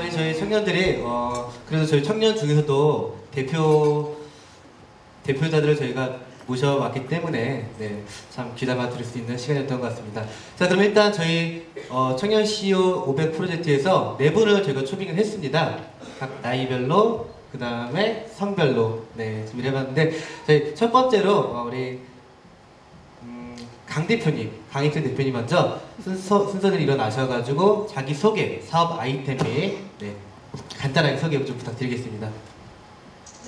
우리 저희 청년들이 그래도 저희 청년 중에서도 대표자들을 저희가 모셔왔기 때문에 네, 참 귀담아 들을 수 있는 시간이었던 것 같습니다. 자, 그럼 일단 저희 청년 CEO 500 프로젝트에서 네 분을 저희가 초빙을 했습니다. 각 나이별로, 그 다음에 성별로 네, 준비를 해봤는데 저희 첫 번째로 우리 강 대표님, 강익준 대표님 먼저 순서대로 일어나셔가지고 자기 소개, 사업 아이템 및 네, 간단하게 소개 좀 부탁드리겠습니다.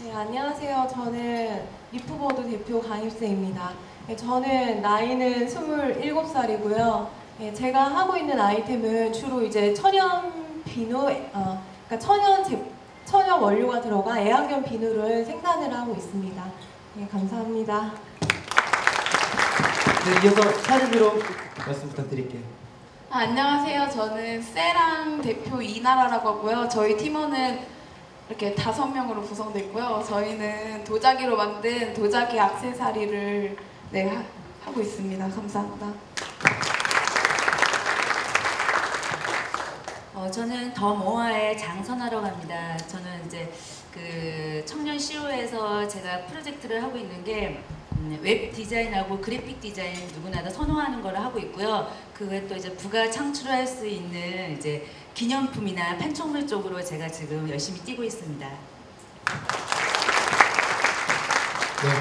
네, 안녕하세요. 저는 리프버드 대표 강입세입니다. 네, 저는 나이는 27살이고요. 네, 제가 하고 있는 아이템은 주로 이제 천연 비누, 그러니까 천연 원료가 들어간 애완견 비누를 생산을 하고 있습니다. 네, 감사합니다. 네, 이어서 사진으로 말씀 부탁드릴게요. 안녕하세요. 저는 세랑 대표 이나라라고 하고요. 저희 팀원은 이렇게 5명으로 구성되어 있고요. 저희는 도자기로 만든 도자기 액세서리를 네, 하고 있습니다. 감사합니다. 저는 더모아의 장선아라고 합니다. 저는 이제 그 청년 CEO에서 제가 프로젝트를 하고 있는 게 웹 디자인하고 그래픽 디자인 누구나 다 선호하는 거를 하고 있고요. 그외 또 이제 부가 창출할 수 있는 이제 기념품이나 판촉물 쪽으로 제가 지금 열심히 뛰고 있습니다. 네,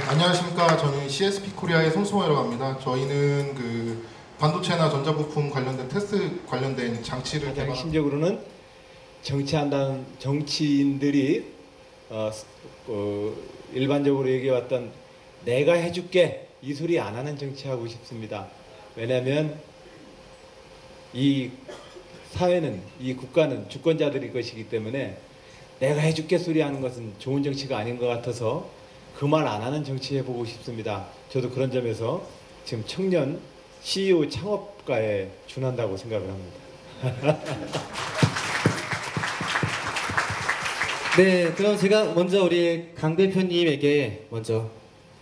안녕하십니까. 저는 CSP 코리아의 송승호라고 합니다. 저희는 그 반도체나 전자부품 관련된 테스트 관련된 장치를 가장 핵심적으로는 정치한다는 정치인들이 일반적으로 얘기해왔던 내가 해줄게 이 소리 안 하는 정치하고 싶습니다. 왜냐하면 이 사회는, 이 국가는 주권자들의 것이기 때문에 내가 해줄게 소리 하는 것은 좋은 정치가 아닌 것 같아서 그 말 안 하는 정치 해보고 싶습니다. 저도 그런 점에서 지금 청년 CEO 창업가에 준한다고 생각을 합니다. 네, 그럼 제가 먼저 우리 강 대표님에게 먼저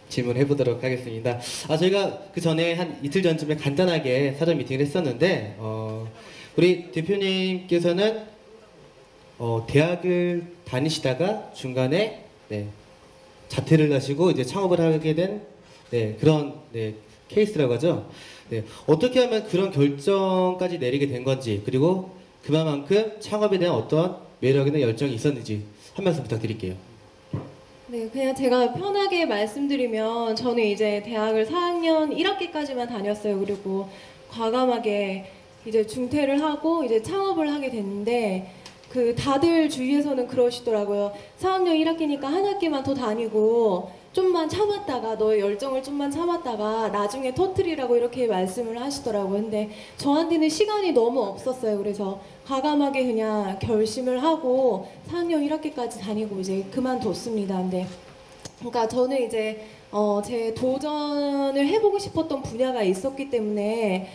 질문해 보도록 하겠습니다. 저희가 그 전에 한 이틀 전쯤에 간단하게 사전 미팅을 했었는데 우리 대표님께서는 대학을 다니시다가 중간에 네, 자퇴를 하시고 이제 창업을 하게 된 네, 그런 네, 케이스라고 하죠. 네, 어떻게 하면 그런 결정까지 내리게 된 건지, 그리고 그만큼 창업에 대한 어떤 매력이나 열정이 있었는지 한 말씀 부탁드릴게요. 네, 그냥 제가 편하게 말씀드리면 저는 이제 대학을 4학년 1학기까지만 다녔어요. 그리고 과감하게 이제 중퇴를 하고 이제 창업을 하게 됐는데 그 다들 주위에서는 그러시더라고요. 4학년 1학기니까 한 학기만 더 다니고 좀만 참았다가 너의 열정을 좀만 참았다가 나중에 터트리라고 이렇게 말씀을 하시더라고요. 근데 저한테는 시간이 너무 없었어요. 그래서 과감하게 그냥 결심을 하고 4학년 1학기까지 다니고 이제 그만뒀습니다. 근데 그러니까 저는 이제 제 도전을 해보고 싶었던 분야가 있었기 때문에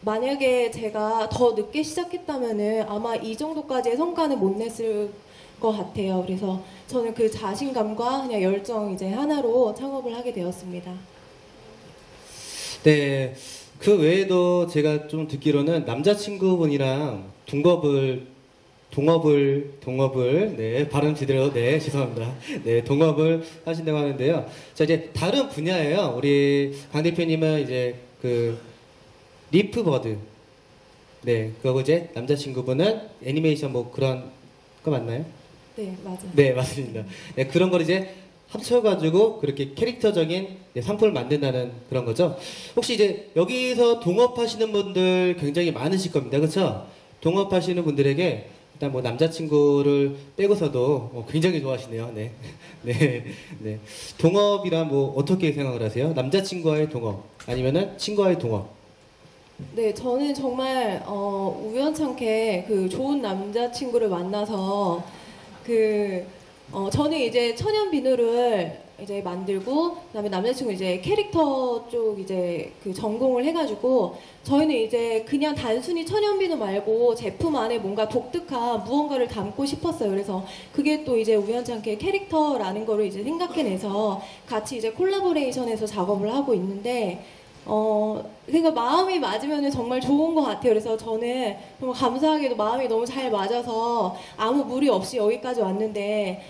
만약에 제가 더 늦게 시작했다면은 아마 이 정도까지의 성과는 못 냈을 것 같아요. 그래서 저는 그 자신감과 그냥 열정 이제 하나로 창업을 하게 되었습니다. 네, 그 외에도 제가 좀 듣기로는 남자친구분이랑 동업을 네, 발음 제대로 네, 죄송합니다. 네, 동업을 하신다고 하는데요. 자, 이제 다른 분야예요. 우리 강 대표님은 이제 그 리프버드 네, 그리고 이제 남자친구분은 애니메이션 뭐 그런 거 맞나요? 네, 맞아요. 네, 맞습니다. 네, 그런 걸 이제 합쳐가지고 그렇게 캐릭터적인 네, 상품을 만든다는 그런 거죠. 혹시 이제 여기서 동업하시는 분들 굉장히 많으실 겁니다. 그렇죠? 동업하시는 분들에게 일단 뭐 남자친구를 빼고서도 굉장히 좋아하시네요. 네. 네. 네. 동업이란 뭐 어떻게 생각을 하세요? 남자친구와의 동업 아니면은 친구와의 동업? 네, 저는 정말 우연찮게 그 좋은 남자친구를 만나서 저는 이제 천연 비누를 이제 만들고 그다음에 남자친구 이제 캐릭터 쪽 이제 그 전공을 해가지고 저희는 이제 그냥 단순히 천연 비누 말고 제품 안에 뭔가 독특한 무언가를 담고 싶었어요. 그래서 그게 또 이제 우연찮게 캐릭터라는 거를 이제 생각해내서 같이 이제 콜라보레이션해서 작업을 하고 있는데 그러니까 마음이 맞으면 정말 좋은 것 같아요. 그래서 저는 정말 감사하게도 마음이 너무 잘 맞아서 아무 무리 없이 여기까지 왔는데,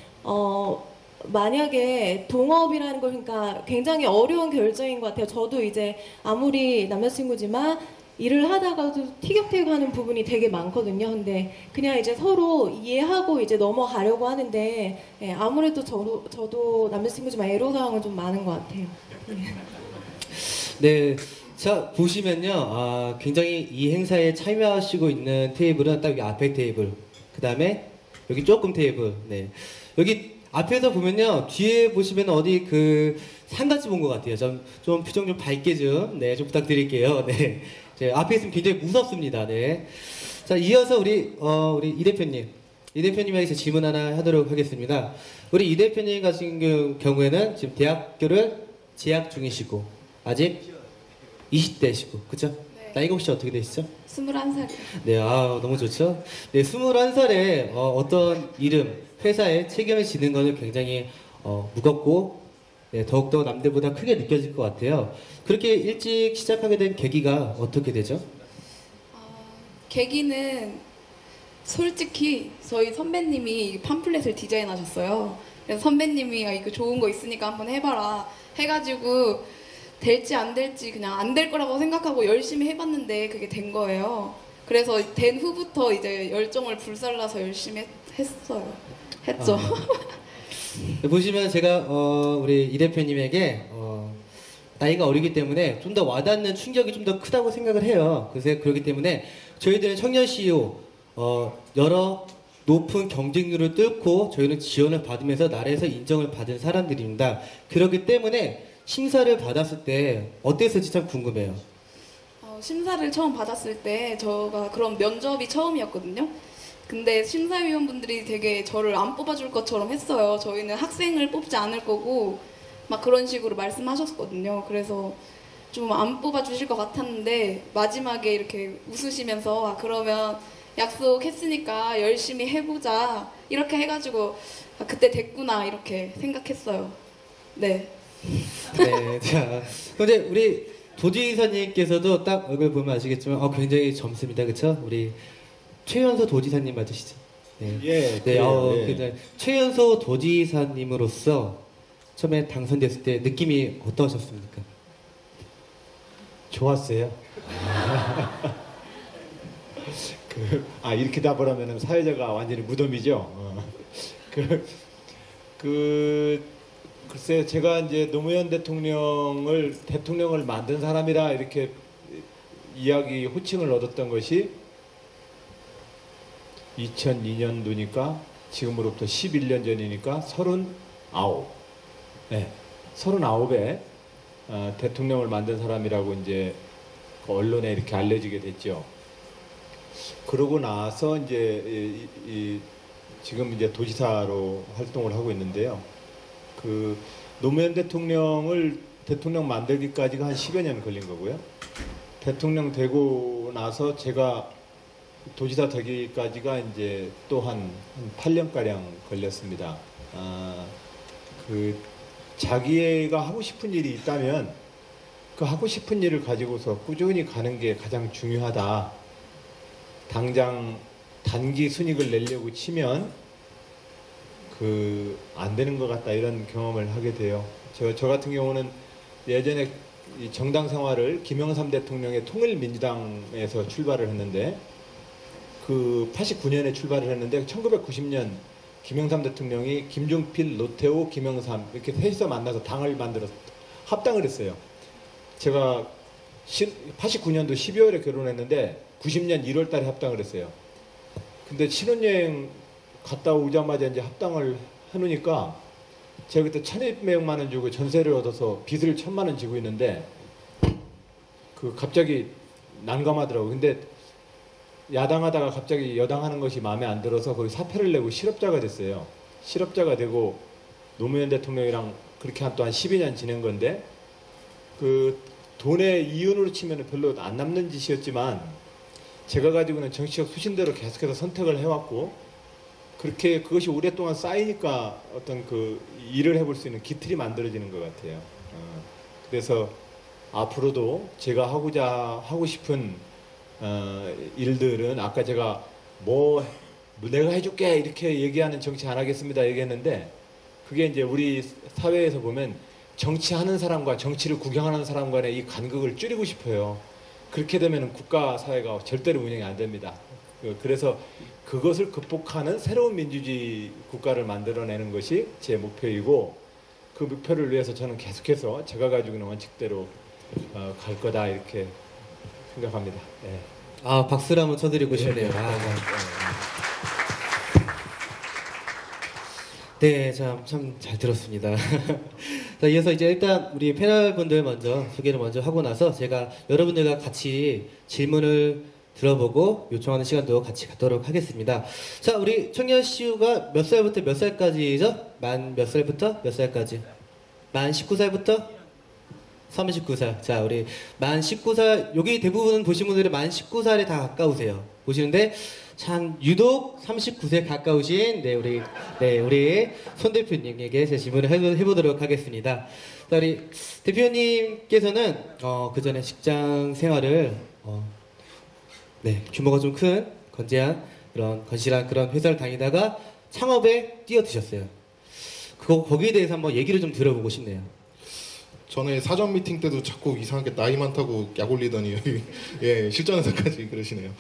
만약에 동업이라는 걸 그러니까 굉장히 어려운 결정인 것 같아요. 저도 이제 아무리 남자친구지만 일을 하다가도 티격태격하는 부분이 되게 많거든요. 근데 그냥 이제 서로 이해하고 이제 넘어가려고 하는데, 예, 아무래도 저도 남자친구지만 애로사항은 좀 많은 것 같아요. 네, 자 보시면요, 굉장히 이 행사에 참여하시고 있는 테이블은 딱 여기 앞에 테이블, 그 다음에 여기 조금 테이블, 네, 여기 앞에서 보면요, 뒤에 보시면 어디 그 상가집 온 것 같아요. 좀 표정 좀 밝게 좀, 네, 좀 부탁드릴게요. 네, 앞에 있으면 굉장히 무섭습니다. 네, 자 이어서 우리 이 대표님, 이 대표님에게 질문 하나 하도록 하겠습니다. 우리 이 대표님 같은 경우에는 지금 대학교를 재학 중이시고 아직 20대시고, 그쵸? 네. 나이가 혹시 어떻게 되시죠? 21살. 네, 너무 좋죠? 네, 21살에 어떤 이름, 회사에 책임을 지는 것은 굉장히 무겁고, 네, 더욱더 남들보다 크게 느껴질 것 같아요. 그렇게 일찍 시작하게 된 계기가 어떻게 되죠? 계기는 솔직히 저희 선배님이 팜플렛을 디자인하셨어요. 그래서 선배님이 이거 좋은 거 있으니까 한번 해봐라 해가지고 될지 안 될지 그냥 안 될 거라고 생각하고 열심히 해봤는데 그게 된 거예요. 그래서 된 후부터 이제 열정을 불살라서 열심히 했죠. 보시면 제가 우리 이 대표님에게 나이가 어리기 때문에 좀 더 와닿는 충격이 좀 더 크다고 생각을 해요. 그래서 그렇기 때문에 저희들은 청년 CEO 여러 높은 경쟁률을 뚫고 저희는 지원을 받으면서 나라에서 인정을 받은 사람들입니다. 그렇기 때문에 심사를 받았을 때 어땠을지 참 궁금해요. 심사를 처음 받았을 때 저가 그런 면접이 처음이었거든요. 근데 심사위원분들이 되게 저를 안 뽑아줄 것처럼 했어요. 저희는 학생을 뽑지 않을 거고 막 그런 식으로 말씀하셨거든요. 그래서 좀 안 뽑아주실 것 같았는데 마지막에 이렇게 웃으시면서 그러면 약속했으니까 열심히 해보자 이렇게 해가지고 그때 됐구나 이렇게 생각했어요. 네. 네, 자, 근데 우리 도지사님께서도 딱 얼굴 보면 아시겠지만 굉장히 젊습니다, 그렇죠? 우리 최연소 도지사님 맞으시죠? 네, 예, 네, 그래요, 예. 근데 최연소 도지사님으로서 처음에 당선됐을 때 느낌이 어떠셨습니까? 좋았어요. 이렇게 답을 하면은 사회자가 완전히 무덤이죠. 글쎄 제가 이제 노무현 대통령을 만든 사람이라 이렇게 이야기 호칭을 얻었던 것이 2002년도니까 지금으로부터 11년 전이니까 39. 네, 39에 대통령을 만든 사람이라고 이제 언론에 이렇게 알려지게 됐죠. 그러고 나서 이제 지금 이제 도지사로 활동을 하고 있는데요. 그 노무현 대통령 만들기까지가 한 10여 년 걸린 거고요. 대통령 되고 나서 제가 도지사 되기까지가 이제 또 한 8년가량 걸렸습니다. 자기가 하고 싶은 일이 있다면 그 하고 싶은 일을 가지고서 꾸준히 가는 게 가장 중요하다. 당장 단기 순익을 내려고 치면 안 되는 것 같다 이런 경험을 하게 돼요. 저 같은 경우는 예전에 이 정당 생활을 김영삼 대통령의 통일민주당에서 출발을 했는데 89년에 출발을 했는데 1990년 김영삼 대통령이 김종필, 노태우, 김영삼 이렇게 셋이서 만나서 당을 만들어서 합당을 했어요. 제가 89년도 12월에 결혼했는데 90년 1월 달에 합당을 했어요. 근데 신혼여행 갔다 오자마자 이제 합당을 해놓으니까 제가 그때 1,200만 원 주고 전세를 얻어서 빚을 1,000만 원 지고 있는데 갑자기 난감하더라고요. 근데 야당하다가 갑자기 여당하는 것이 마음에 안 들어서 거기 사표를 내고 실업자가 됐어요. 실업자가 되고 노무현 대통령이랑 그렇게 또 한 12년 지낸 건데 돈의 이윤으로 치면 별로 안 남는 짓이었지만 제가 가지고는 정치적 수신대로 계속해서 선택을 해왔고 그렇게 그것이 오랫동안 쌓이니까 어떤 일을 해볼 수 있는 기틀이 만들어지는 것 같아요. 그래서 앞으로도 제가 하고 싶은 일들은 아까 제가 뭐 내가 해줄게 이렇게 얘기하는 정치 안 하겠습니다 얘기했는데 그게 이제 우리 사회에서 보면 정치하는 사람과 정치를 구경하는 사람 간의 이 간극을 줄이고 싶어요. 그렇게 되면 국가 사회가 절대로 운영이 안 됩니다. 그래서 그것을 극복하는 새로운 민주주의 국가를 만들어내는 것이 제 목표이고 그 목표를 위해서 저는 계속해서 제가 가지고 있는 원칙대로 갈 거다 이렇게 생각합니다. 네. 아, 박수를 한번 쳐드리고 싶네요. 네, 참 잘 들었습니다. 자, 이어서 이제 일단 우리 패널분들 먼저 소개를 먼저 하고 나서 제가 여러분들과 같이 질문을 들어보고 요청하는 시간도 같이 갖도록 하겠습니다. 자, 우리 청년 CU가 몇 살부터 몇 살까지죠? 만 몇 살부터 몇 살까지? 만 19살부터 39살. 자, 우리 만 19살, 여기 대부분 보신 분들은 만 19살에 다 가까우세요. 보시는데 참 유독 39세 가까우신 우리 손 대표님에게 제 질문을 해보도록 하겠습니다. 자, 우리 대표님께서는 그 전에 직장 생활을 규모가 좀 큰 건실한 그런 회사를 다니다가 창업에 뛰어드셨어요. 거기에 대해서 한번 얘기를 좀 들어보고 싶네요. 전에 사전 미팅 때도 자꾸 이상하게 나이 많다고 약 올리더니 예, 실전에서까지 그러시네요.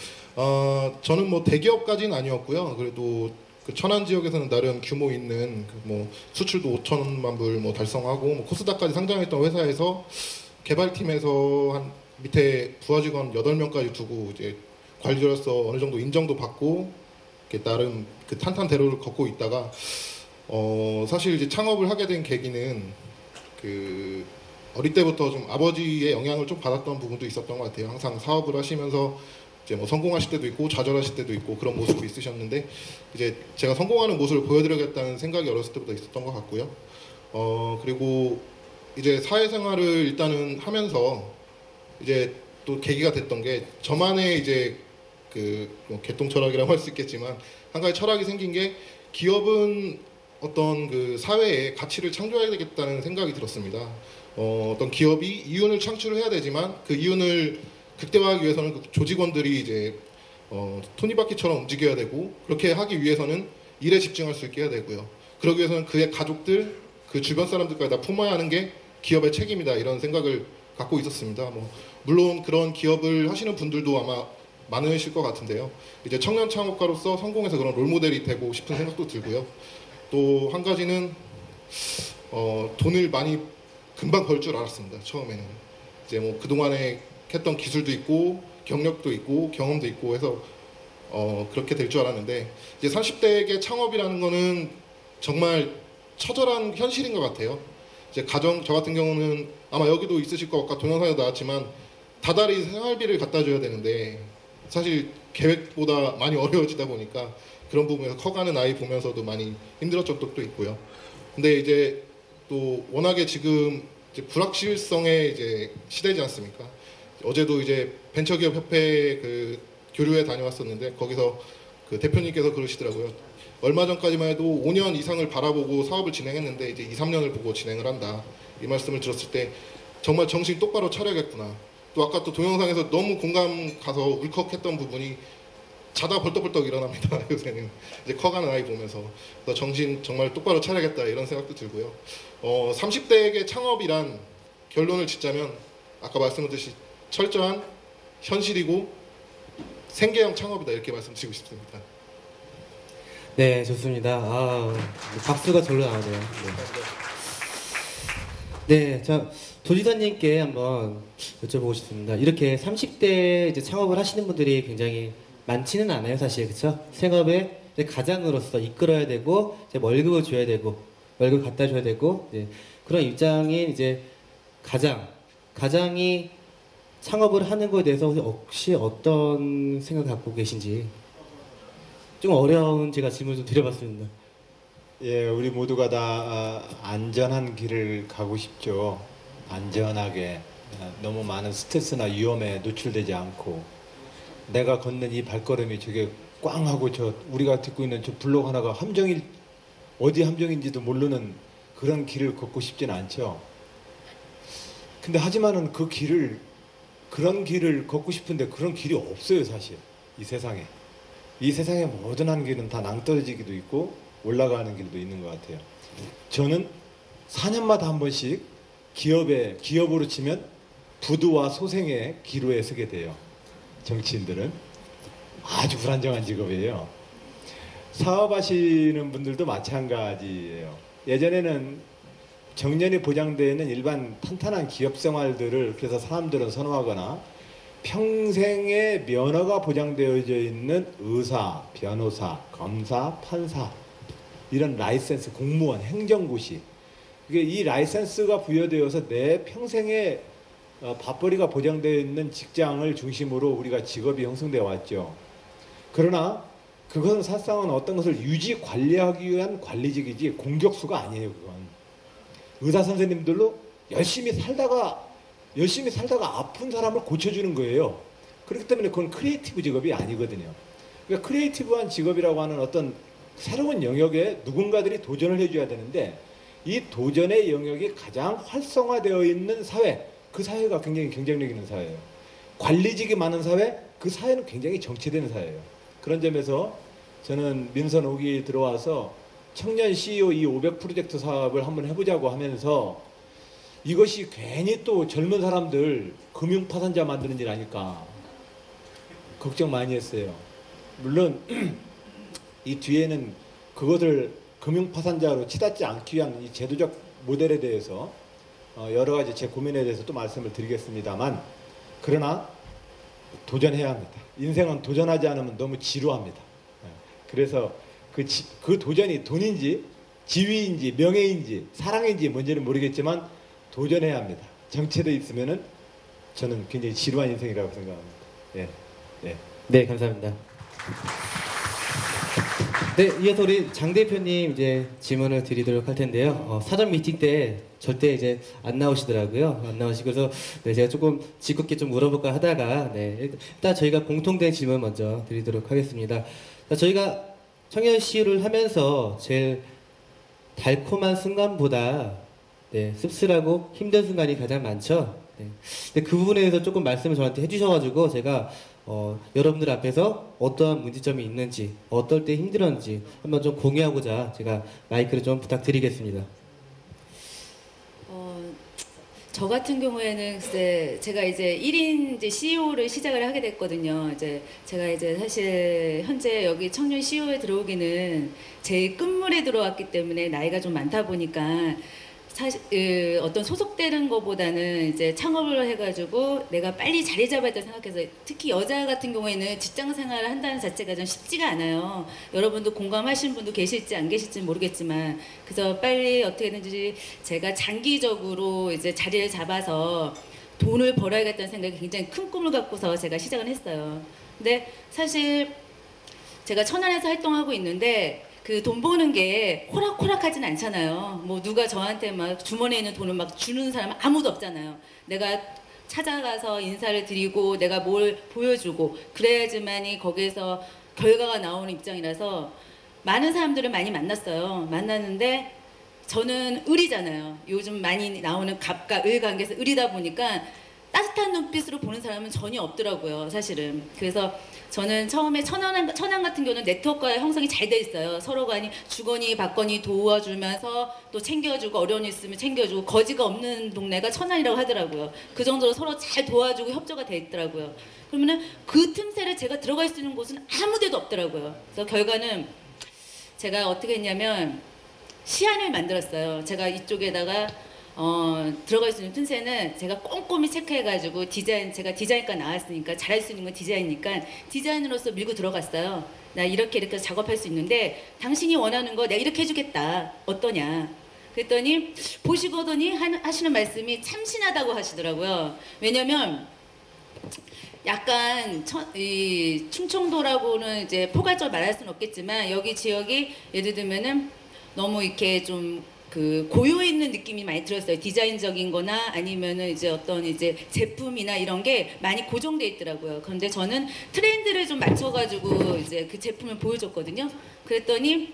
저는 뭐 대기업까지는 아니었고요. 그래도 그 천안 지역에서는 나름 규모 있는 뭐 수출도 5천만 불 뭐 달성하고 뭐 코스닥까지 상장했던 회사에서 개발팀에서 한 밑에 부하 직원 8명까지 두고 이제 관리자로서 어느 정도 인정도 받고 이렇게 나름 그 탄탄대로를 걷고 있다가 사실 이제 창업을 하게 된 계기는 그 어릴 때부터 좀 아버지의 영향을 좀 받았던 부분도 있었던 것 같아요. 항상 사업을 하시면서 이제 뭐 성공하실 때도 있고 좌절하실 때도 있고 그런 모습이 있으셨는데 이제 제가 성공하는 모습을 보여드려야겠다는 생각이 어렸을 때부터 있었던 것 같고요. 그리고 이제 사회생활을 일단은 하면서 이제 또 계기가 됐던 게 저만의 이제 뭐 개똥 철학이라고 할 수 있겠지만 한 가지 철학이 생긴 게 기업은 어떤 그 사회에 가치를 창조해야 되겠다는 생각이 들었습니다. 어떤 기업이 이윤을 창출을 해야 되지만 그 이윤을 극대화하기 위해서는 그 조직원들이 이제 톱니바퀴처럼 움직여야 되고 그렇게 하기 위해서는 일에 집중할 수 있게 해야 되고요. 그러기 위해서는 그의 가족들, 그 주변 사람들까지 다 품어야 하는 게 기업의 책임이다 이런 생각을 갖고 있었습니다. 뭐 물론 그런 기업을 하시는 분들도 아마 많으실 것 같은데요. 이제 청년 창업가로서 성공해서 그런 롤모델이 되고 싶은 생각도 들고요. 또 한 가지는 돈을 많이 금방 벌 줄 알았습니다. 처음에는 이제 뭐 그동안에 했던 기술도 있고 경력도 있고 경험도 있고 해서 그렇게 될 줄 알았는데 이제 30대에게 창업이라는 거는 정말 처절한 현실인 것 같아요. 이제 저 같은 경우는 아마 여기도 있으실 것 같고 동영상에도 나왔지만 다달이 생활비를 갖다 줘야 되는데 사실 계획보다 많이 어려워지다 보니까 그런 부분에서 커가는 아이 보면서도 많이 힘들었던 적도 있고요. 근데 이제 또 워낙에 지금 이제 불확실성의 이제 시대지 않습니까? 어제도 이제 벤처기업 협회 그 교류회 다녀왔었는데 거기서 그 대표님께서 그러시더라고요. 얼마 전까지만 해도 5년 이상을 바라보고 사업을 진행했는데 이제 2, 3년을 보고 진행을 한다. 이 말씀을 들었을 때 정말 정신 똑바로 차려야겠구나. 또 아까 또 동영상에서 너무 공감 가서 울컥했던 부분이 자다 벌떡벌떡 일어납니다. 요새는 이제 커가는 아이 보면서 정신 정말 똑바로 차려야겠다 이런 생각도 들고요. 30대에게 창업이란 결론을 짓자면 아까 말씀드렸듯이 철저한 현실이고 생계형 창업이다 이렇게 말씀드리고 싶습니다. 네, 좋습니다. 박수가 절로 나오네요. 네, 자 도지사님께 한번 여쭤보고 싶습니다. 이렇게 30대 이제 창업을 하시는 분들이 굉장히 많지는 않아요, 사실 그렇죠? 생업의 가장으로서 이끌어야 되고 이제 월급을 줘야 되고 월급 갖다 줘야 되고 그런 입장인 이제 가장이 창업을 하는 것에 대해서 혹시 어떤 생각 갖고 계신지 좀 어려운 제가 질문 좀 드려봤습니다. 예, 우리 모두가 다 안전한 길을 가고 싶죠. 안전하게 너무 많은 스트레스나 위험에 노출되지 않고 내가 걷는 이 발걸음이 저게 꽝 하고 우리가 듣고 있는 저 블록 하나가 함정일 어디 함정인지도 모르는 그런 길을 걷고 싶지는 않죠. 근데 하지만은 그런 길을 걷고 싶은데 그런 길이 없어요, 사실. 이 세상에. 이 세상의 모든 한 길은 다 낭떠러지기도 있고 올라가는 길도 있는 것 같아요. 저는 4년마다 한 번씩 기업으로 치면 부두와 소생의 기로에 서게 돼요. 정치인들은 아주 불안정한 직업이에요. 사업하시는 분들도 마찬가지예요. 예전에는 정년이 보장되어 있는 일반 탄탄한 기업 생활들을 그래서 사람들은 선호하거나 평생의 면허가 보장되어져 있는 의사, 변호사, 검사, 판사 이런 라이센스, 공무원, 행정고시 이게 이 라이센스가 부여되어서 내 평생의 밥벌이가 보장되어 있는 직장을 중심으로 우리가 직업이 형성되어 왔죠. 그러나 그것은 사실상은 어떤 것을 유지 관리하기 위한 관리직이지 공격수가 아니에요. 그건 의사 선생님들로 열심히 살다가 아픈 사람을 고쳐주는 거예요. 그렇기 때문에 그건 크리에이티브 직업이 아니거든요. 그러니까 크리에이티브한 직업이라고 하는 어떤 새로운 영역에 누군가들이 도전을 해줘야 되는데 이 도전의 영역이 가장 활성화되어 있는 사회, 그 사회가 굉장히 경쟁력 있는 사회예요. 관리직이 많은 사회, 그 사회는 굉장히 정체되는 사회예요. 그런 점에서 저는 민선 5기 들어와서 청년 CEO 이 500 프로젝트 사업을 한번 해보자고 하면서 이것이 괜히 또 젊은 사람들 금융 파산자 만드는 일 아닐까 걱정 많이 했어요. 물론 이 뒤에는 그것을 금융 파산자로 치닫지 않기 위한 이 제도적 모델에 대해서 여러 가지 제 고민에 대해서 또 말씀을 드리겠습니다만 그러나 도전해야 합니다. 인생은 도전하지 않으면 너무 지루합니다. 그래서 그 도전이 돈인지 지위인지 명예인지 사랑인지 뭔지는 모르겠지만 도전해야 합니다. 정체돼 있으면은 저는 굉장히 지루한 인생이라고 생각합니다. 예, 예. 네, 감사합니다. 네, 이어서 우리 장 대표님 이제 질문을 드리도록 할 텐데요. 사전 미팅 때 절대 이제 안 나오시더라고요. 안 나오시고 그래서 네, 제가 조금 짓궂게 좀 물어볼까 하다가 네, 일단 저희가 공통된 질문 먼저 드리도록 하겠습니다. 자, 저희가 청년 CU를 하면서 제일 달콤한 순간보다 네, 씁쓸하고 힘든 순간이 가장 많죠. 네. 근데 그 부분에 대해서 조금 말씀을 저한테 해주셔가지고 제가 여러분들 앞에서 어떠한 문제점이 있는지 어떨 때 힘들었는지 한번 좀 공유하고자 제가 마이크를 좀 부탁드리겠습니다. 저 같은 경우에는 글쎄 제가 이제 1인 이제 CEO를 시작을 하게 됐거든요. 이제 제가 이제 사실 현재 여기 청년 CEO에 들어오기는 제일 끝물에 들어왔기 때문에 나이가 좀 많다 보니까 사실 어떤 소속되는 것보다는 이제 창업을 해가지고 내가 빨리 자리 잡아야 된다 생각해서 특히 여자 같은 경우에는 직장 생활을 한다는 자체가 좀 쉽지가 않아요. 여러분도 공감하시는 분도 계실지 안 계실지 모르겠지만 그래서 빨리 어떻게든지 제가 장기적으로 이제 자리를 잡아서 돈을 벌어야겠다는 생각이 굉장히 큰 꿈을 갖고서 제가 시작을 했어요. 근데 사실 제가 천안에서 활동하고 있는데 그 돈 버는 게 호락호락하진 않잖아요. 뭐 누가 저한테 막 주머니에 있는 돈을 막 주는 사람은 아무도 없잖아요. 내가 찾아가서 인사를 드리고 내가 뭘 보여주고 그래야지만이 거기에서 결과가 나오는 입장이라서 많은 사람들을 많이 만났어요. 만났는데 저는 을이잖아요. 요즘 많이 나오는 갑과 을 관계에서 을이다 보니까 따뜻한 눈빛으로 보는 사람은 전혀 없더라고요, 사실은. 그래서 저는 처음에 천안 같은 경우는 네트워크가 형성이 잘 돼 있어요. 서로 간이 주거니 받거니 도와주면서 또 챙겨주고 어려운 일 있으면 챙겨주고 거지가 없는 동네가 천안이라고 하더라고요. 그 정도로 서로 잘 도와주고 협조가 돼 있더라고요. 그러면은 그 틈새를 제가 들어갈 수 있는 곳은 아무 데도 없더라고요. 그래서 결과는 제가 어떻게 했냐면 시안을 만들었어요. 제가 이쪽에다가 들어갈 수 있는 틈새는 제가 꼼꼼히 체크해가지고 제가 디자인과 나왔으니까 잘할 수 있는 건 디자인이니까 디자인으로서 밀고 들어갔어요. 나 이렇게 작업할 수 있는데 당신이 원하는 거 내가 이렇게 해주겠다. 어떠냐. 그랬더니 보시고더니 하시는 말씀이 참신하다고 하시더라고요. 왜냐면 약간 이 충청도라고는 이제 포괄적으로 말할 수는 없겠지만 여기 지역이 예를 들면은 너무 이렇게 좀 그 고요 있는 느낌이 많이 들었어요. 디자인적인 거나 아니면은 이제 어떤 이제 제품이나 이런 게 많이 고정돼 있더라고요. 그런데 저는 트렌드를 좀 맞춰가지고 이제 그 제품을 보여줬거든요. 그랬더니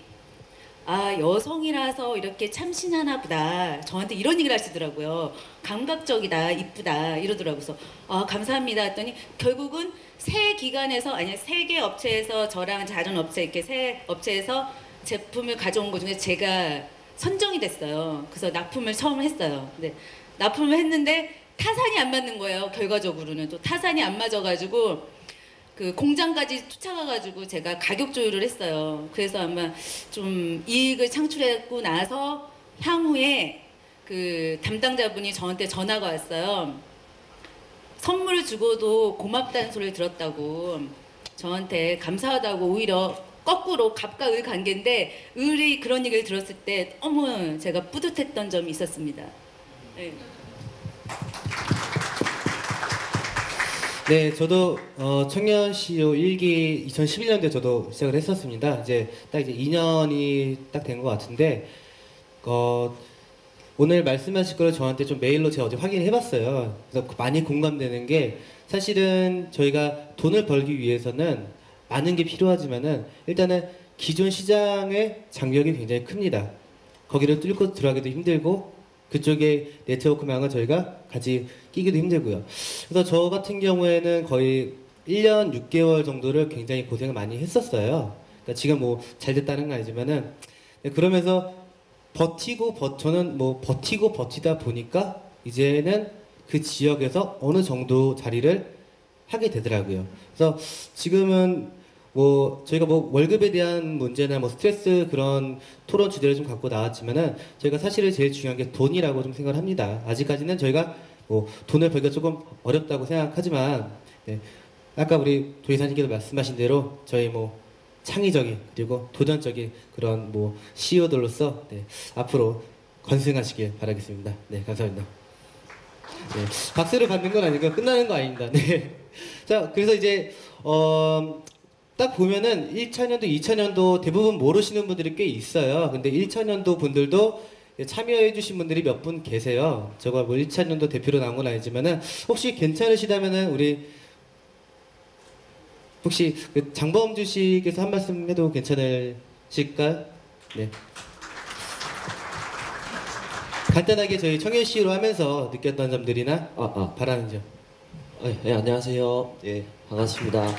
아, 여성이라서 이렇게 참신하나 보다. 저한테 이런 얘기를 하시더라고요. 감각적이다, 이쁘다 이러더라고요. 그래서 아, 감사합니다 했더니 결국은 세 기관에서, 아니 세 개 업체에서, 저랑 다른 업체 이렇게 세 업체에서 제품을 가져온 것 중에 제가 선정이 됐어요. 그래서 납품을 처음 했어요. 근데 납품을 했는데 타산이 안 맞는 거예요. 결과적으로는 또 타산이 안 맞아가지고 그 공장까지 쫓아가가지고 제가 가격 조율을 했어요. 그래서 아마 좀 이익을 창출했고 나서 향후에 그 담당자분이 저한테 전화가 왔어요. 선물을 주고도 고맙다는 소리를 들었다고, 저한테 감사하다고, 오히려 거꾸로 갑과 을 관계인데 을이 그런 얘기를 들었을 때 어머 제가 뿌듯했던 점이 있었습니다. 네. 네, 저도 청년 CEO 1기 2011년도에 저도 시작을 했었습니다. 이제 딱 이제 2년이 딱 된 것 같은데 오늘 말씀하실 거를 저한테 좀 메일로 제가 어제 확인을 해봤어요. 그래서 많이 공감되는 게, 사실은 저희가 돈을 벌기 위해서는 많은 게 필요하지만은 일단은 기존 시장의 장벽이 굉장히 큽니다. 거기를 뚫고 들어가기도 힘들고 그쪽에 네트워크망을 저희가 같이 끼기도 힘들고요. 그래서 저 같은 경우에는 거의 1년 6개월 정도를 굉장히 고생을 많이 했었어요. 그러니까 지금 뭐 잘 됐다는 건 아니지만은, 그러면서 저는 뭐 버티고 버티다 보니까 이제는 그 지역에서 어느 정도 자리를 하게 되더라고요. 그래서 지금은 뭐 저희가 뭐 월급에 대한 문제나 뭐 스트레스 그런 토론 주제를 좀 갖고 나왔지만은, 저희가 사실은 제일 중요한 게 돈이라고 좀 생각을 합니다. 아직까지는 저희가 뭐 돈을 벌기가 조금 어렵다고 생각하지만, 네, 아까 우리 도의사님께서 말씀하신 대로 저희 뭐 창의적인 그리고 도전적인 그런 뭐 CEO들로서 네, 앞으로 건승하시길 바라겠습니다. 네, 감사합니다. 네, 박수를 받는 건 아니고 끝나는 거 아닙니다. 네. 자, 그래서 이제 딱 보면은 1차년도, 2차년도 대부분 모르시는 분들이 꽤 있어요. 근데 1차년도 분들도 참여해주신 분들이 몇 분 계세요. 제가 뭐 1차년도 대표로 나온 건 아니지만은, 혹시 괜찮으시다면은 우리 혹시 그 장범주 씨께서 한 말씀 해도 괜찮으실까요? 네. 간단하게 저희 청년 CEO로 하면서 느꼈던 점들이나 바라는 점. 네, 안녕하세요. 예, 반갑습니다.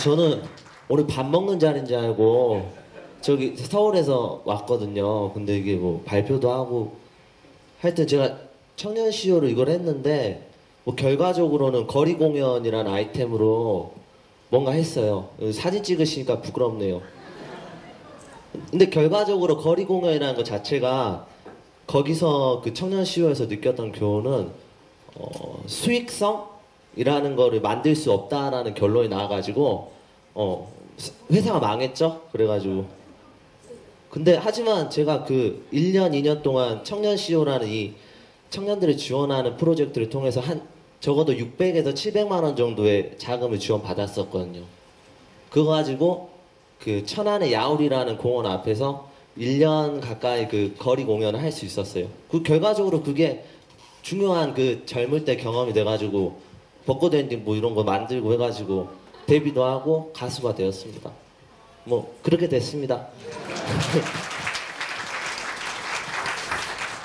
저는 오늘 밥 먹는 자리인 줄 알고 저기 서울에서 왔거든요. 근데 이게 뭐 발표도 하고 하여튼 제가 청년 CEO로 이걸 했는데, 뭐 결과적으로는 거리 공연이라는 아이템으로 뭔가 했어요. 사진 찍으시니까 부끄럽네요. 근데 결과적으로 거리 공연이라는 것 자체가, 거기서 그 청년 CEO에서 느꼈던 교훈은 수익성이라는 거를 만들 수 없다라는 결론이 나와가지고 회사가 망했죠. 그래가지고 근데 하지만 제가 그 1년 2년 동안 청년 CEO라는 이 청년들을 지원하는 프로젝트를 통해서 적어도 600에서 700만 원 정도의 자금을 지원받았었거든요. 그거 가지고 그 천안의 야울이라는 공원 앞에서 1년 가까이 그 거리 공연을 할 수 있었어요. 그 결과적으로 그게 중요한 그 젊을 때 경험이 돼가지고 벚꽃 엔딩 뭐 이런 거 만들고 해가지고 데뷔도 하고 가수가 되었습니다. 뭐 그렇게 됐습니다.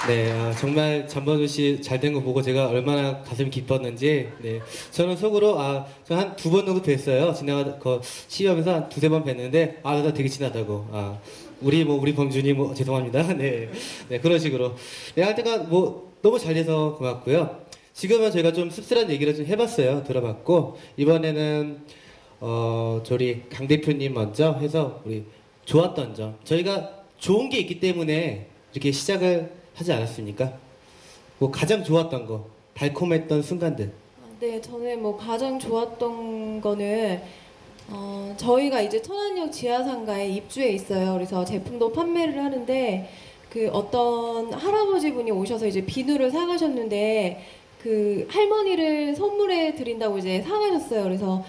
네, 정말 장범주 씨 잘 된 거 보고 제가 얼마나 가슴이 기뻤는지, 네, 저는 속으로 저 한 2번 정도 뵀어요. 시험에서 한 2-3번 뵀는데 나 되게 친하다고. 우리 범준이 뭐 죄송합니다. 네, 네, 그런 식으로. 네, 하여튼간 뭐 너무 잘 돼서 고맙고요. 지금은 저희가 좀 씁쓸한 얘기를 좀 해봤어요. 들어봤고, 이번에는 저희 강 대표님 먼저 해서 우리 좋았던 점, 저희가 좋은 게 있기 때문에 이렇게 시작을 하지 않았습니까? 뭐 가장 좋았던 거, 달콤했던 순간들. 네, 저는 뭐 가장 좋았던 거는 저희가 이제 천안역 지하상가에 입주해 있어요. 그래서 제품도 판매를 하는데, 그 어떤 할아버지 분이 오셔서 이제 비누를 사가셨는데, 그 할머니를 선물해 드린다고 이제 사가셨어요. 그래서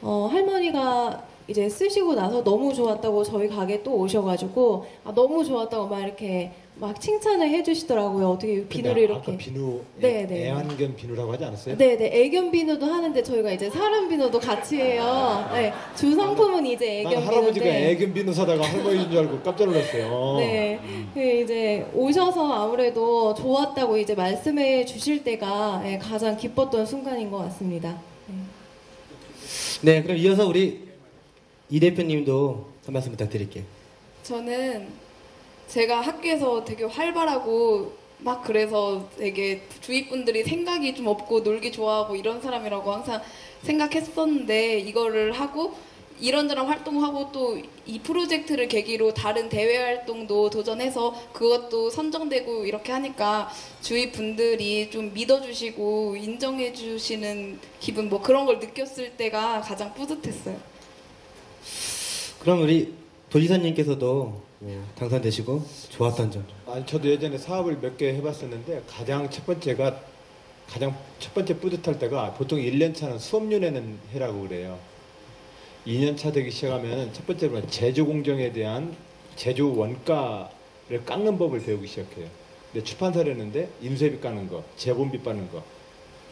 할머니가 이제 쓰시고 나서 너무 좋았다고 저희 가게 또 오셔가지고 너무 좋았다고 막 이렇게 막 칭찬을 해주시더라고요. 어떻게 비누를 근데 이렇게. 아까 비누 네, 네. 애완견 비누라고 하지 않았어요? 네네, 애견 비누도 하는데 저희가 이제 사람 비누도 같이 해요. 네, 주 상품은 이제 난 애견 할아버지가 비누인데. 애견 비누 사다가 할머니인 줄 알고 깜짝 놀랐어요. 네, 그 이제 오셔서 아무래도 좋았다고 이제 말씀해 주실 때가 가장 기뻤던 순간인 것 같습니다. 네. 네, 그럼 이어서 우리 이 대표님도 한 말씀 부탁드릴게요. 저는 제가 학교에서 되게 활발하고 막 그래서 되게 주위 분들이 생각이 좀 없고 놀기 좋아하고 이런 사람이라고 항상 생각했었는데 이거를 하고 이런저런 활동하고 또 이 프로젝트를 계기로 다른 대외 활동도 도전해서 그것도 선정되고 이렇게 하니까 주위 분들이 좀 믿어주시고 인정해주시는 기분 뭐 그런 걸 느꼈을 때가 가장 뿌듯했어요. 그럼 우리 도지사님께서도 당선되시고 좋았던 점. 아니 저도 예전에 사업을 몇 개 해봤었는데 가장 첫 번째 뿌듯할 때가 보통 1년 차는 수업료 내는 해라고 그래요. 2년 차 되기 시작하면 첫 번째로 제조 공정에 대한 제조 원가를 깎는 법을 배우기 시작해요. 근데 출판사를 했는데 인쇄비 깎는 거, 제본비 깎는 거,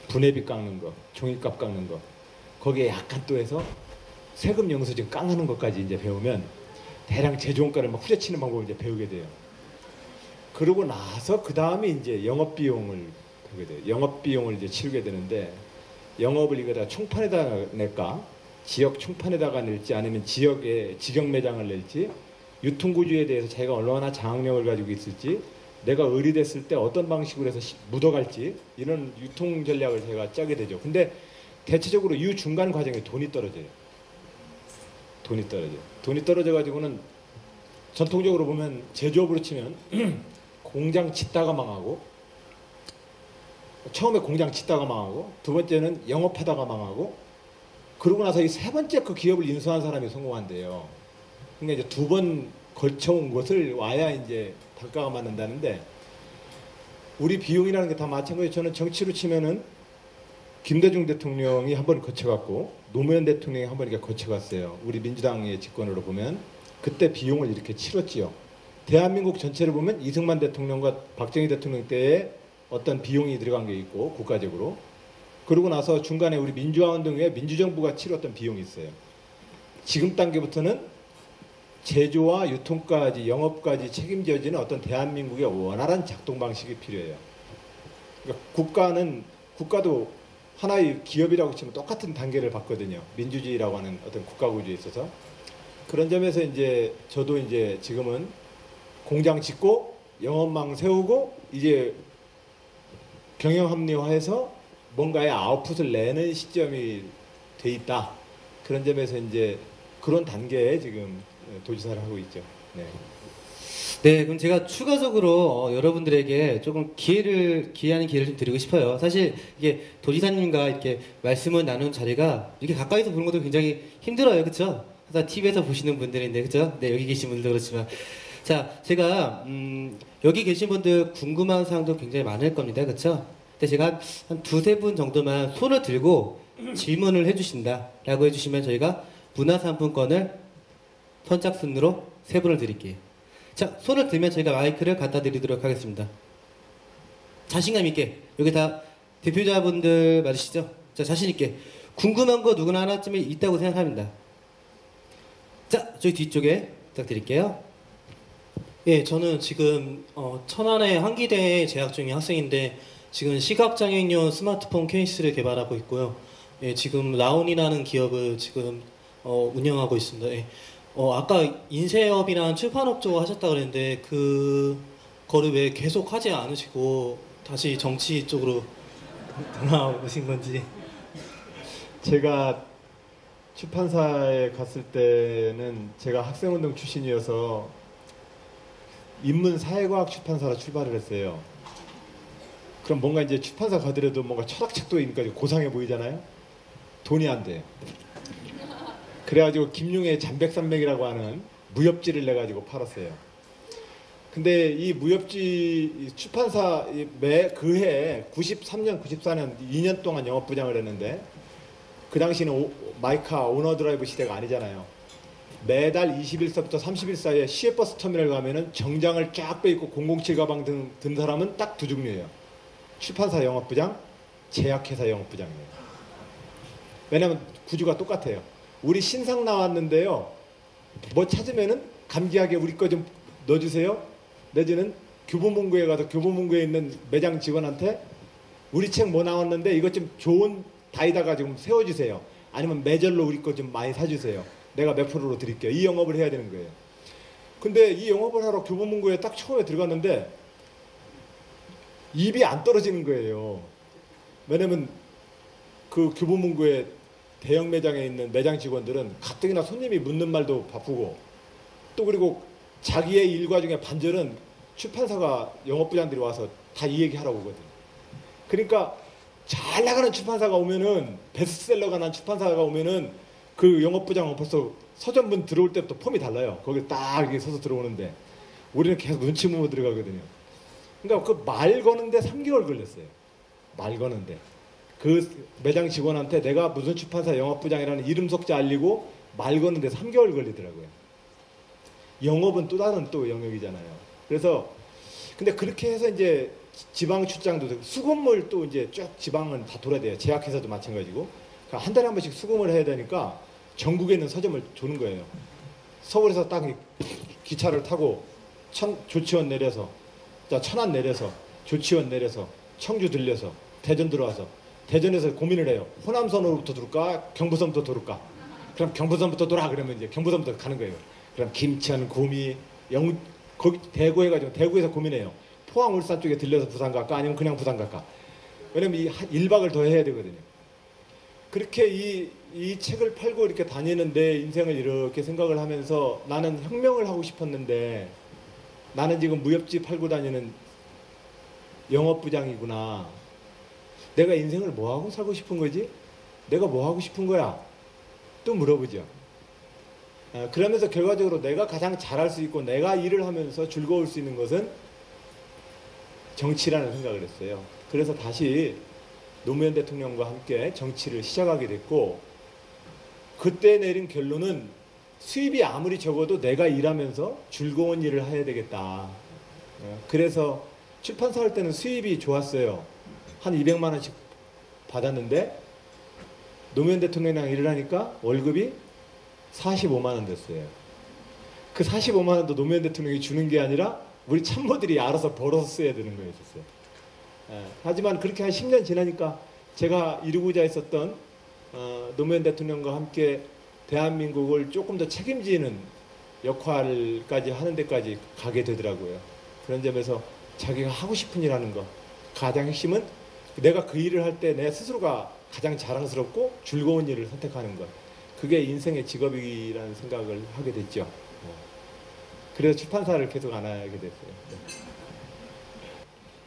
분해비 깎는 거, 종이값 깎는 거 거기에 약간 또 해서 세금 영수증 깡하는 것까지 이제 배우면 대량 제조 원가를 막 후려치는 방법을 이제 배우게 돼요. 그러고 나서 그 다음에 이제 영업 비용을 보게 돼요. 영업 비용을 이제 치르게 되는데 영업을 이거다 총판에다 낼까? 지역 총판에다가 낼지 아니면 지역에 직영 매장을 낼지 유통 구조에 대해서 자기가 얼마나 장악력을 가지고 있을지 내가 의리됐을 때 어떤 방식으로 해서 묻어갈지 이런 유통 전략을 제가 짜게 되죠. 근데 대체적으로 이 중간 과정에 돈이 떨어져요. 돈이 떨어져 가지고는 전통적으로 보면 제조업으로 치면 공장 짓다가 망하고 처음에 공장 짓다가 망하고 두 번째는 영업하다가 망하고 그러고 나서 이 세 번째 그 기업을 인수한 사람이 성공한대요. 그러니까 이제 두 번 걸쳐온 것을 와야 이제 단가가 맞는다는데 우리 비용이라는 게 다 마찬가지예요. 저는 정치로 치면은 김대중 대통령이 한 번 거쳐갔고 노무현 대통령이 한 번 이렇게 거쳐갔어요. 우리 민주당의 집권으로 보면 그때 비용을 이렇게 치렀지요. 대한민국 전체를 보면 이승만 대통령과 박정희 대통령 때에 어떤 비용이 들어간 게 있고 국가적으로 그러고 나서 중간에 우리 민주화 운동 후에 민주정부가 치렀던 비용이 있어요. 지금 단계부터는 제조와 유통까지 영업까지 책임져지는 어떤 대한민국의 원활한 작동 방식이 필요해요. 그러니까 국가도 하나의 기업이라고 치면 똑같은 단계를 받거든요. 민주주의라고 하는 어떤 국가 구조에 있어서 그런 점에서 이제 저도 이제 지금은 공장 짓고 영업망 세우고 이제 경영 합리화해서 뭔가의 아웃풋을 내는 시점이 돼 있다. 그런 점에서 이제 그런 단계에 지금 도지사를 하고 있죠. 네. 네, 그럼 제가 추가적으로 여러분들에게 조금 기회하는 기회를 좀 드리고 싶어요. 사실 이게 도지사님과 이렇게 말씀을 나눈 자리가 이렇게 가까이서 보는 것도 굉장히 힘들어요, 그렇죠? 항상 TV에서 보시는 분들인데, 그렇죠? 네, 여기 계신 분들도 그렇지만, 자, 제가 여기 계신 분들 궁금한 사항도 굉장히 많을 겁니다, 그렇죠? 근데 제가 한 두세 분 정도만 손을 들고 질문을 해주신다라고 해주시면 저희가 문화상품권을 선착순으로 세 분을 드릴게요. 자, 손을 들면 저희가 마이크를 갖다 드리도록 하겠습니다. 자신감 있게. 여기 다 대표자분들 맞으시죠? 자, 자신 있게. 궁금한 거 누구나 하나쯤은 있다고 생각합니다. 자, 저희 뒤쪽에 부탁드릴게요. 예, 저는 지금 천안의 한기대에 재학 중인 학생인데 지금 시각장애인용 스마트폰 케이스를 개발하고 있고요. 예, 지금 라온이라는 기업을 지금 운영하고 있습니다. 예. 아까 인쇄업이랑 출판업 쪽 하셨다 그랬는데 그거를 왜 계속 하지 않으시고 다시 정치 쪽으로 돌아오신 건지. 제가 출판사에 갔을 때는 제가 학생운동 출신이어서 인문사회과학 출판사로 출발을 했어요. 그럼 뭔가 이제 출판사 가더라도 뭔가 철학책도 있으니까 고상해 보이잖아요. 돈이 안 돼요. 그래가지고 김용의 잠백산맥이라고 하는 무협지를 내가지고 팔았어요. 근데 이 무협지 출판사 그 해에 93년, 94년 2년 동안 영업부장을 했는데 그 당시는 마이카 오너드라이브 시대가 아니잖아요. 매달 20일서부터 30일 사이에 시외버스 터미널 가면은 정장을 쫙 빼입고 007 가방 든 사람은 딱 두 종류예요. 출판사 영업부장, 제약회사 영업부장이에요. 왜냐면 구조가 똑같아요. 우리 신상 나왔는데요. 뭐 찾으면은 감기하게 우리 거 좀 넣어주세요. 내지는 교보문고에 가서 교보문고에 있는 매장 직원한테 우리 책 뭐 나왔는데 이것 좀 좋은 다이다가 좀 세워주세요. 아니면 매절로 우리 거 좀 많이 사주세요. 내가 몇 프로로 드릴게요. 이 영업을 해야 되는 거예요. 근데 이 영업을 하러 교보문고에 딱 처음에 들어갔는데 입이 안 떨어지는 거예요. 왜냐면 그 교보문고에 대형 매장에 있는 매장 직원들은 가뜩이나 손님이 묻는 말도 바쁘고 또 그리고 자기의 일과 중에 반절은 출판사가 영업부장들이 와서 다 이 얘기 하라고 오거든. 그러니까 잘 나가는 출판사가 오면은 베스트셀러가 난 출판사가 오면은 그 영업부장은 벌써 서점분 들어올 때부터 폼이 달라요. 거기 딱 이렇게 서서 들어오는데 우리는 계속 눈치 보고 들어가거든요. 그러니까 그 말 거는데 3개월 걸렸어요. 말 거는데 그 매장 직원한테 내가 무슨 출판사 영업부장이라는 이름 속자 알리고 말 거는데 3개월 걸리더라고요. 영업은 또 다른 또 영역이잖아요. 그래서 근데 그렇게 해서 이제 지방 출장도 되고 수금을 또 이제 쭉 지방은 다 돌아야 돼요. 제약회사도 마찬가지고 그러니까 한 달에 한 번씩 수금을 해야 되니까 전국에 있는 서점을 도는 거예요. 서울에서 딱 기차를 타고 조치원 내려서 천안 내려서 조치원 내려서 청주 들려서 대전 들어와서 대전에서 고민을 해요. 호남선으로부터 돌까 경부선부터 돌까. 그럼 경부선부터 돌아 그러면 이제 경부선부터 가는 거예요. 그럼 김천, 구미, 거기 대구 해가지고 대구에서 고민해요. 포항, 울산 쪽에 들려서 부산 갈까 아니면 그냥 부산 갈까. 왜냐면 이 1박을 더 해야 되거든요. 그렇게 이 책을 팔고 이렇게 다니는 내 인생을 이렇게 생각을 하면서 나는 혁명을 하고 싶었는데 나는 지금 무협지 팔고 다니는 영업부장이구나. 내가 인생을 뭐 하고 살고 싶은 거지? 내가 뭐 하고 싶은 거야? 또 물어보죠. 그러면서 결과적으로 내가 가장 잘할 수 있고 내가 일을 하면서 즐거울 수 있는 것은 정치라는 생각을 했어요. 그래서 다시 노무현 대통령과 함께 정치를 시작하게 됐고 그때 내린 결론은 수입이 아무리 적어도 내가 일하면서 즐거운 일을 해야 되겠다. 그래서 출판사 할 때는 수입이 좋았어요. 한 200만 원씩 받았는데 노무현 대통령이랑 일을 하니까 월급이 45만 원 됐어요. 그 45만 원도 노무현 대통령이 주는 게 아니라 우리 참모들이 알아서 벌어서 써야 되는 거였어요. 하지만 그렇게 한 10년 지나니까 제가 이루고자 했었던 노무현 대통령과 함께 대한민국을 조금 더 책임지는 역할까지 하는 데까지 가게 되더라고요. 그런 점에서 자기가 하고 싶은 일 하는 거 가장 핵심은 내가 그 일을 할 때 내 스스로가 가장 자랑스럽고 즐거운 일을 선택하는 것. 그게 인생의 직업이라는 생각을 하게 됐죠. 그래서 출판사를 계속 안 하게 됐어요.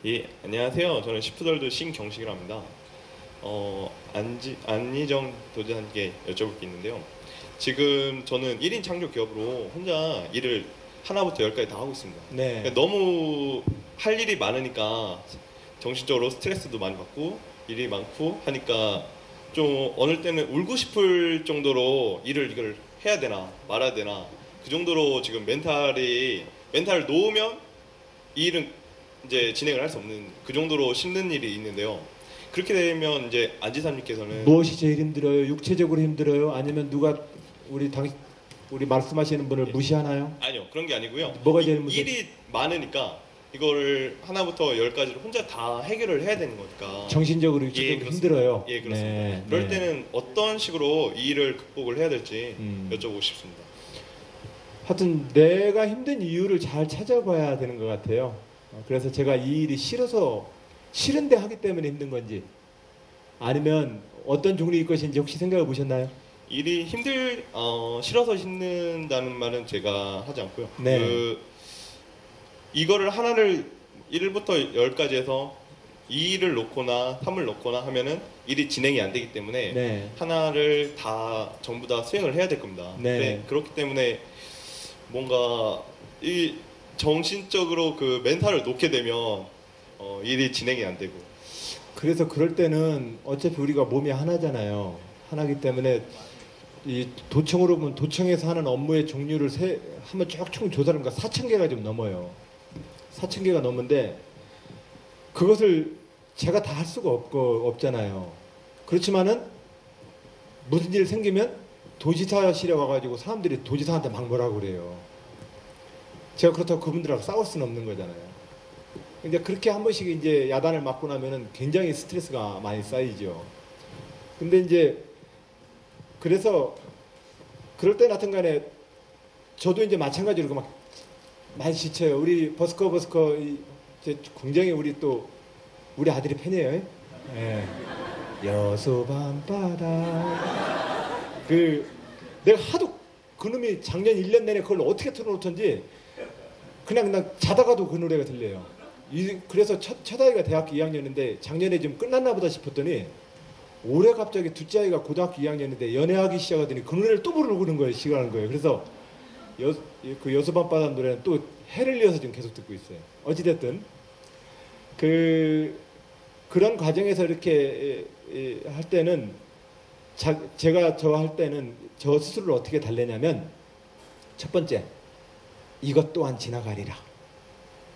예, 안녕하세요. 저는 시푸덜도 신경식이라고 합니다. 안희정 도지사님께 여쭤볼 게 있는데요. 지금 저는 1인 창조 기업으로 혼자 일을 하나부터 10까지 다 하고 있습니다. 네. 너무 할 일이 많으니까 정신적으로 스트레스도 많이 받고 일이 많고 하니까 좀 어느 때는 울고 싶을 정도로 이걸 해야 되나 말아야 되나 그 정도로 지금 멘탈을 놓으면 이 일은 이제 진행을 할 수 없는 그 정도로 힘든 일이 있는데요. 그렇게 되면 이제 안 지사님께서는 무엇이 제일 힘들어요? 육체적으로 힘들어요? 아니면 누가 우리 말씀하시는 분을 무시하나요? 아니요, 그런 게 아니고요. 뭐가 제일 문제? 일이 많으니까 이걸 하나부터 10까지를 혼자 다 해결을 해야 되는 거니까 정신적으로 육체적으로 그렇습니다. 힘들어요. 예, 그렇습니다. 네, 그럴 네. 때는 어떤 식으로 이 일을 극복을 해야 될지 여쭤보고 싶습니다. 하여튼 내가 힘든 이유를 잘 찾아봐야 되는 것 같아요. 그래서 제가 이 일이 싫은데 하기 때문에 힘든 건지 아니면 어떤 종류일 것인지 혹시 생각해 보셨나요? 일이 싫어서 힘든다는 말은 제가 하지 않고요. 네. 이거를 하나를 1부터 10까지 해서 2를 놓거나 3을 놓거나 하면은 일이 진행이 안 되기 때문에 네. 하나를 다 전부 다 수행을 해야 될 겁니다. 네. 네, 그렇기 때문에 뭔가 이 정신적으로 그 멘탈을 놓게 되면 일이 진행이 안 되고 그래서 그럴 때는 어차피 우리가 몸이 하나잖아요. 하나기 때문에 이 도청으로 보면 도청에서 하는 업무의 종류를 한번 쭉 조사를 하니까 4,000개가 좀 넘어요. 4,000개가 넘는데 그것을 제가 다 할 수가 없잖아요. 그렇지만은 무슨 일 생기면 도지사실에 와가지고 사람들이 도지사한테 막 뭐라고 그래요. 제가 그렇다고 그분들하고 싸울 수는 없는 거잖아요. 근데 그렇게 한 번씩 이제 야단을 맞고 나면은 굉장히 스트레스가 많이 쌓이죠. 근데 이제 그래서 그럴 때 같은 저도 이제 마찬가지로 막 많이 지쳐요. 우리 버스커 굉장히 우리 아들이 팬이에요. 예. 여수 밤바다. 내가 하도 그놈이 작년 1년 내내 그걸 어떻게 틀어놓던지 그냥 자다가도 그 노래가 들려요. 그래서 첫 아이가 대학교 2학년인데 작년에 좀 끝났나 보다 싶었더니 올해 갑자기 둘째 아이가 고등학교 2학년인데 연애하기 시작하더니 그 노래를 또 부르고 그러는 거예요. 시간하는 거예요. 그래서 그 여수 밤바다 노래는 또 해를 이어서 지금 계속 듣고 있어요. 어찌됐든 그런 과정에서 이렇게 할 때는 제가 할 때는 저 스스로를 어떻게 달래냐면 첫 번째 이것 또한 지나가리라.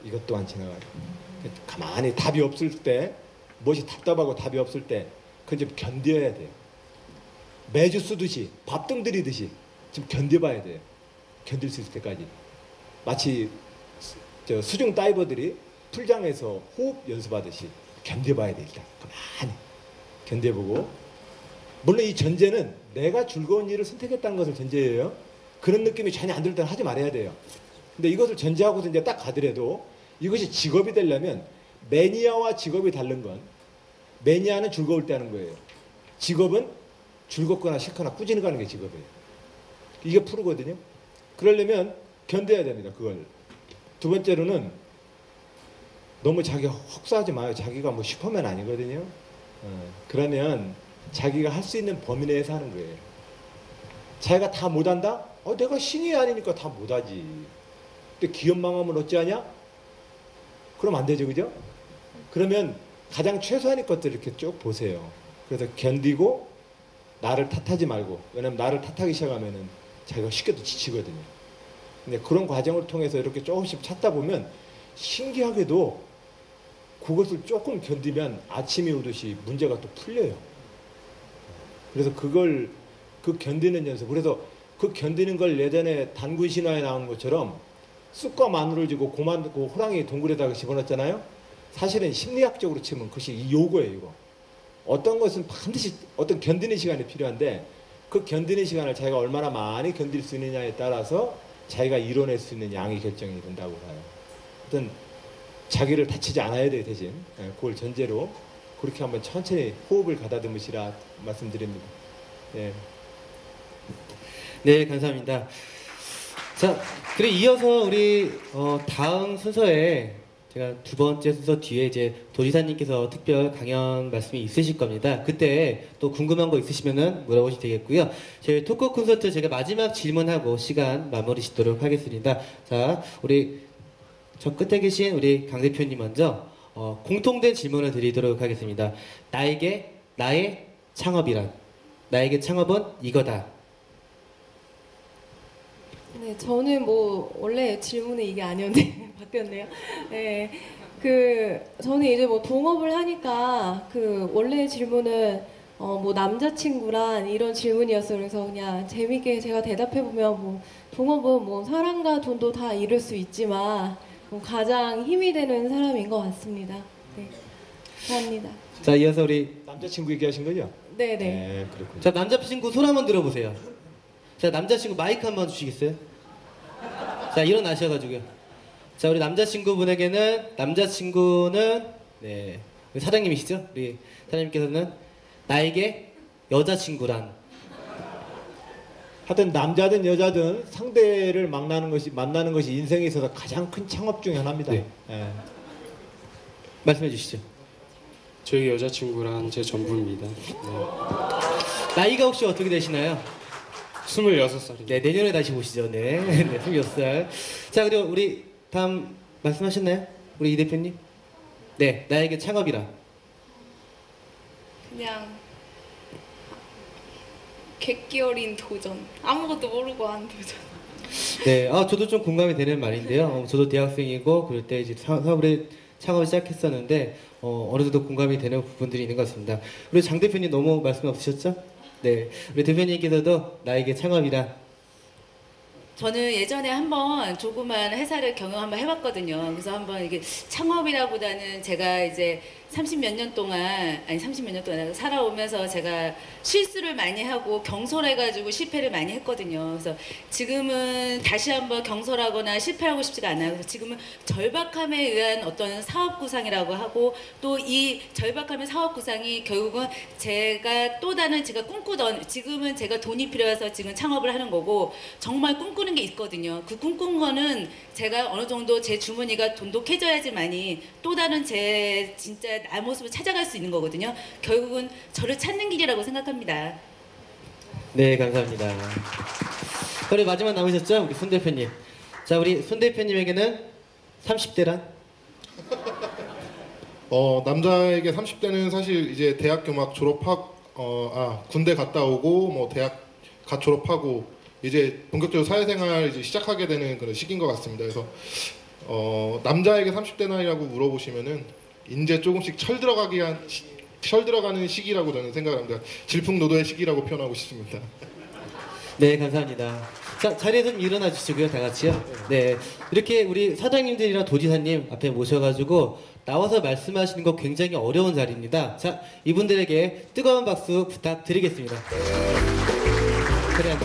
이것 또한 지나가리라. 가만히 답이 없을 때 무엇이 답답하고 답이 없을 때 그건 좀 견뎌야 돼요. 매주 쓰듯이 밥등 들이듯이 좀 견뎌봐야 돼요. 견딜 수 있을 때까지. 마치 수중 다이버들이 풀장에서 호흡 연습하듯이 견뎌봐야 돼. 일단 가만히 견뎌보고, 물론 이 전제는 내가 즐거운 일을 선택했다는 것을 전제예요. 그런 느낌이 전혀 안 들 때는 하지 말아야 돼요. 근데 이것을 전제하고서 이제 딱 가더라도 이것이 직업이 되려면 매니아와 직업이 다른 건 매니아는 즐거울 때 하는 거예요. 직업은 즐겁거나 싫거나 꾸준히 가는 게 직업이에요. 이게 프로거든요. 그러려면 견뎌야 됩니다. 그걸. 두 번째로는 너무 자기가 혹사하지 마요. 자기가 뭐 슈퍼맨 아니거든요. 그러면 자기가 할 수 있는 범위 내에서 하는 거예요. 자기가 다 못한다? 내가 신이 아니니까 다 못하지. 근데 기업망하면 어찌하냐? 그럼 안 되죠. 그죠? 그러면 가장 최소한의 것들을 이렇게 쭉 보세요. 그래서 견디고 나를 탓하지 말고, 왜냐면 나를 탓하기 시작하면은 자기가 쉽게도 지치거든요. 근데 그런 과정을 통해서 이렇게 조금씩 찾다 보면 신기하게도 그것을 조금 견디면 아침이 오듯이 문제가 또 풀려요. 그래서 그 견디는 연습. 그래서 그 견디는 걸 예전에 단군 신화에 나온 것처럼 쑥과 마늘을 주고 호랑이 동굴에다가 집어넣었잖아요. 사실은 심리학적으로 치면 그것이 요거예요. 이거. 어떤 것은 반드시 어떤 견디는 시간이 필요한데 그 견디는 시간을 자기가 얼마나 많이 견딜 수 있느냐에 따라서 자기가 이뤄낼 수 있는 양이 결정이 된다고 봐요. 하여튼 자기를 다치지 않아야 돼요. 대신 그걸 전제로 그렇게 한번 천천히 호흡을 가다듬으시라 말씀드립니다. 예. 네, 감사합니다. 자, 그래 이어서 우리 다음 순서에 제가 두 번째 순서 뒤에 이제 도지사님께서 특별 강연 말씀이 있으실 겁니다. 그때 또 궁금한 거 있으시면은 물어보시면 되겠고요. 저희 토크 콘서트 제가 마지막 질문하고 시간 마무리 짓도록 하겠습니다. 자, 우리 저 끝에 계신 우리 강 대표님 먼저 공통된 질문을 드리도록 하겠습니다. 나에게 나의 창업이란? 나에게 창업은 이거다. 네, 저는 뭐 원래 질문이 이게 아니었는데 바뀌었네요. 네, 저는 이제 뭐 동업을 하니까 원래 질문은 뭐 남자친구란 이런 질문이었어요. 그래서 그냥 재밌게 제가 대답해 보면 뭐 동업은 뭐 사랑과 돈도 다 잃을 수 있지만 뭐 가장 힘이 되는 사람인 것 같습니다. 네, 감사합니다. 자, 이어서 우리 남자친구 얘기하신 거죠? 네네. 네, 그렇군요. 자, 남자친구 손 한번 들어보세요. 자, 남자친구 마이크 한번 주시겠어요? 자, 일어나셔가지고요. 자, 우리 남자친구는 네, 우리 사장님이시죠? 우리 사장님께서는 나에게 여자친구란? 하여튼 남자든 여자든 상대를 만나는 것이 인생에 있어서 가장 큰 창업 중에 하나입니다. 네. 예. 말씀해 주시죠. 저희 여자친구랑 제 전부입니다. 네. 나이가 혹시 어떻게 되시나요? 26살입니다. 네, 내년에 다시 보시죠. 네, 네, 26살. 자, 그리고 우리 다음 말씀하셨나요? 우리 이 대표님? 네, 나에게 창업이라. 그냥 객기 어린 도전. 아무것도 모르고 한 도전. 네, 저도 좀 공감이 되는 말인데요. 저도 대학생이고 그럴 때 이제 사업을 창업을 시작했었는데 어느 정도 공감이 되는 부분들이 있는 것 같습니다. 우리 장 대표님 너무 말씀 없으셨죠? 네, 우리 대표님께서도 나에게 창업이란 저는 예전에 한번 조그만 회사를 경영 한번 해봤거든요. 그래서 한번 이게 창업이라보다는 제가 이제 30몇 년 동안 살아오면서 제가 실수를 많이 하고 경솔해가지고 실패를 많이 했거든요. 그래서 지금은 다시 한번 경솔하거나 실패하고 싶지가 않아요. 그래서 지금은 절박함에 의한 어떤 사업 구상이라고 하고 또 이 절박함의 사업 구상이 결국은 제가 또 다른 제가 꿈꾸던 지금은 제가 돈이 필요해서 지금 창업을 하는 거고 정말 꿈꾸는 게 있거든요. 그 꿈꾼 거는 제가 어느 정도 제 주머니가 돈독해져야지만이 또 다른 제 진짜 나 모습을 찾아갈 수 있는 거거든요. 결국은 저를 찾는 길이라고 생각합니다. 네, 감사합니다. 우리 마지막 남으셨죠? 우리 손 대표님. 자, 우리 손 대표님에게는 30대란? 남자에게 30대는 사실 이제 대학교 막 군대 갔다 오고 뭐 대학 갓 졸업하고 이제 본격적으로 사회생활 이제 시작하게 되는 그런 시기인 것 같습니다. 그래서 남자에게 30대 나이라고 물어보시면은 이제 조금씩 철 들어가는 시기라고 저는 생각을 합니다. 질풍노도의 시기라고 표현하고 싶습니다. 네, 감사합니다. 자, 자리에서 좀 일어나 주시고요, 다 같이요. 네, 이렇게 우리 사장님들이랑 도지사님 앞에 모셔가지고 나와서 말씀하시는 거 굉장히 어려운 자리입니다. 자, 이분들에게 뜨거운 박수 부탁드리겠습니다. 그래,